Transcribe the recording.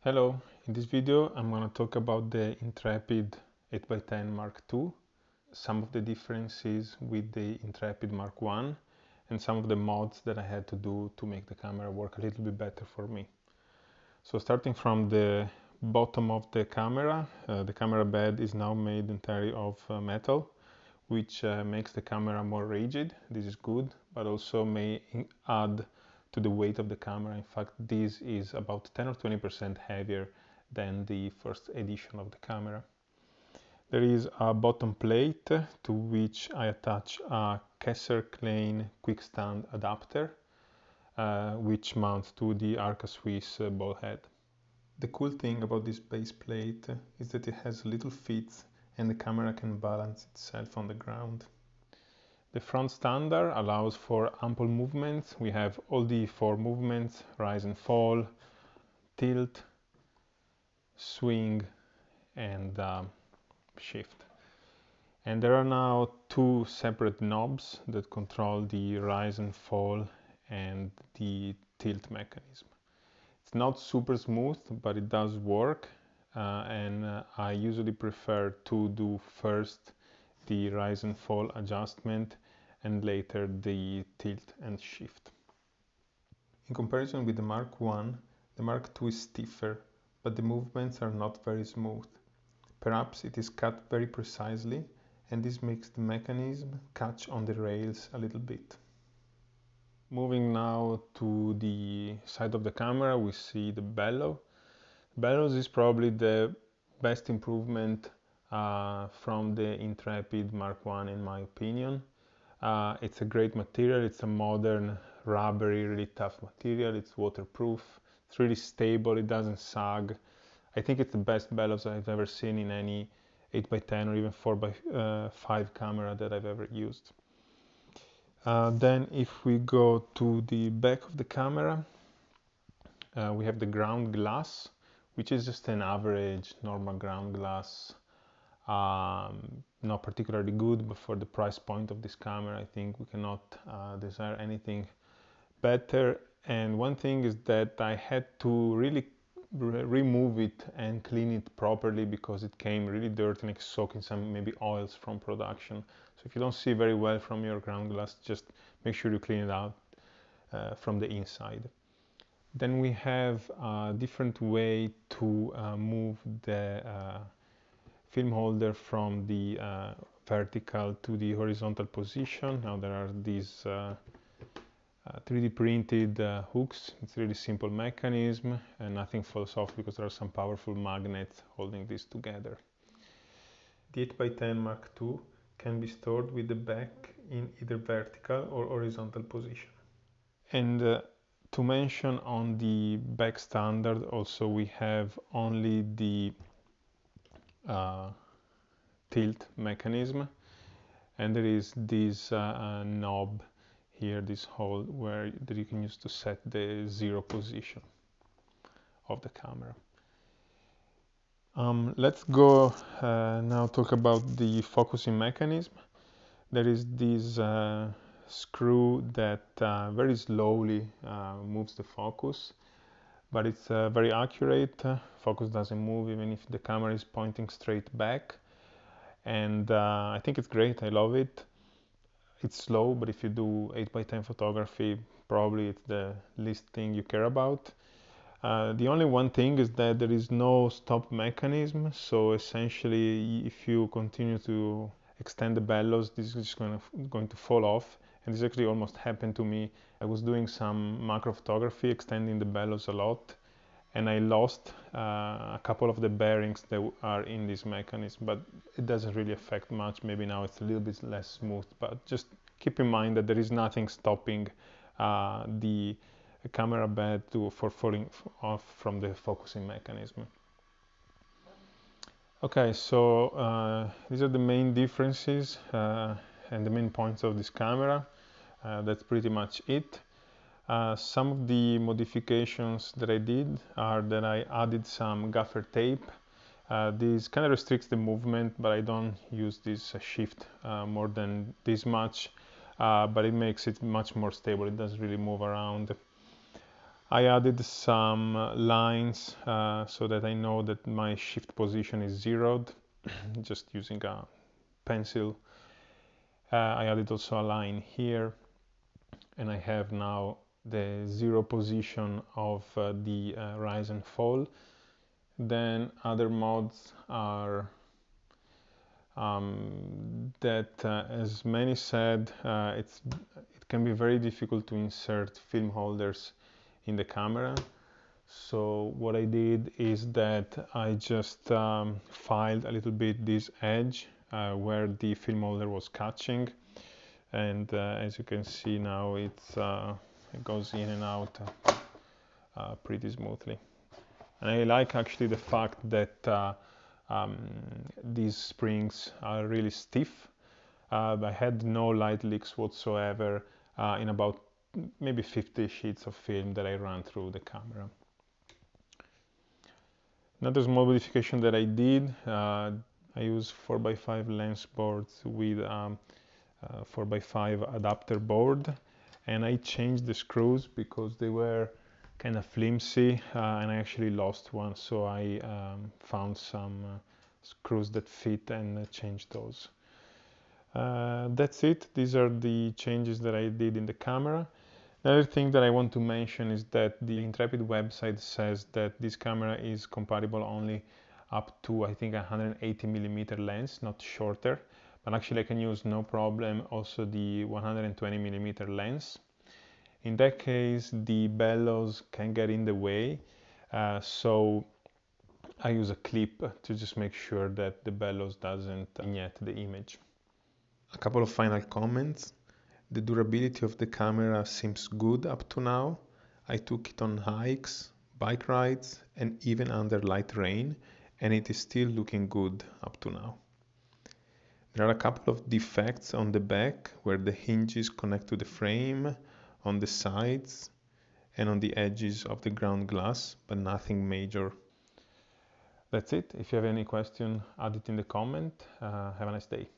Hello, in this video I'm going to talk about the Intrepid 8x10 Mark II, some of the differences with the Intrepid Mark I, and some of the mods that I had to do to make the camera work a little bit better for me. So starting from the bottom of the camera bed is now made entirely of metal, which makes the camera more rigid. This is good, but also may add to the weight of the camera. In fact, this is about 10 or 20% heavier than the first edition of the camera. There is a bottom plate to which I attach a Kessler Klein quick stand adapter, which mounts to the Arca Swiss ball head. The cool thing about this base plate is that it has little feet and the camera can balance itself on the ground. The front standard allows for ample movements. We have all the four movements: rise and fall, tilt, swing, and shift. And there are now two separate knobs that control the rise and fall and the tilt mechanism. It's not super smooth, but it does work, and I usually prefer to do first the rise and fall adjustment and later the tilt and shift. In comparison with the Mark I, the Mark II is stiffer, but the movements are not very smooth. Perhaps it is cut very precisely, and this makes the mechanism catch on the rails a little bit. Moving now to the side of the camera, we see the bellow. Bellows is probably the best improvement from the Intrepid Mark I in my opinion. It's a great material. It's a modern, rubbery, really tough material. It's waterproof. It's really stable. It doesn't sag. I think it's the best bellows I've ever seen in any 8x10 or even 4x5 camera that I've ever used. Then if we go to the back of the camera, we have the ground glass, which is just an average normal ground glass. Not particularly good, but for the price point of this camera, I think we cannot desire anything better. And one thing is that I had to really remove it and clean it properly because it came really dirty and soaked in some maybe oils from production. So if you don't see very well from your ground glass, just make sure you clean it out from the inside. Then we have a different way to move the film holder from the vertical to the horizontal position. Now there are these 3D printed hooks. It's a really simple mechanism and nothing falls off because there are some powerful magnets holding this together. The 8x10 Mark II can be stored with the back in either vertical or horizontal position. And to mention on the back standard also, we have only the tilt mechanism, and there is this knob here, this hole that you can use to set the zero position of the camera. Let's go now talk about the focusing mechanism. There is this screw that very slowly moves the focus, but it's very accurate. Focus doesn't move even if the camera is pointing straight back, and I think it's great. I love it. It's slow, but if you do 8x10 photography, probably it's the least thing you care about. The only one thing is that there is no stop mechanism, so essentially if you continue to extend the bellows, this is just going to fall off. And this actually almost happened to me. I was doing some macro photography, extending the bellows a lot, and I lost a couple of the bearings that are in this mechanism, but it doesn't really affect much. Maybe now it's a little bit less smooth, but just keep in mind that there is nothing stopping the camera bed for falling off from the focusing mechanism. Okay, so these are the main differences and the main points of this camera. That's pretty much it. Some of the modifications that I did are that I added some gaffer tape. This kind of restricts the movement, but I don't use this shift more than this much, but it makes it much more stable. It doesn't really move around. I added some lines so that I know that my shift position is zeroed, just using a pencil. I added also a line here, and I have now the zero position of the rise and fall. Then other mods are that, as many said, it can be very difficult to insert film holders in the camera. So what I did is that I just filed a little bit this edge where the film holder was catching, and as you can see now it goes in and out pretty smoothly. And I like actually the fact that these springs are really stiff. I had no light leaks whatsoever in about maybe 50 sheets of film that I ran through the camera. Another small modification that I did, I use 4x5 lens boards with 4x5 adapter board, and I changed the screws because they were kind of flimsy and I actually lost one, so I found some screws that fit and changed those. That's it. These are the changes that I did in the camera. Another thing that I want to mention is that the Intrepid website says that this camera is compatible only up to, I think, 180mm lens, not shorter. But actually I can use no problem also the 120mm lens. In that case, the bellows can get in the way, so I use a clip to just make sure that the bellows doesn't vignette the image. A couple of final comments. The durability of the camera seems good up to now. I took it on hikes, bike rides, and even under light rain, and it is still looking good up to now. There are a couple of defects on the back where the hinges connect to the frame, on the sides, and on the edges of the ground glass, but nothing major. That's it. If you have any question, add it in the comment. Have a nice day.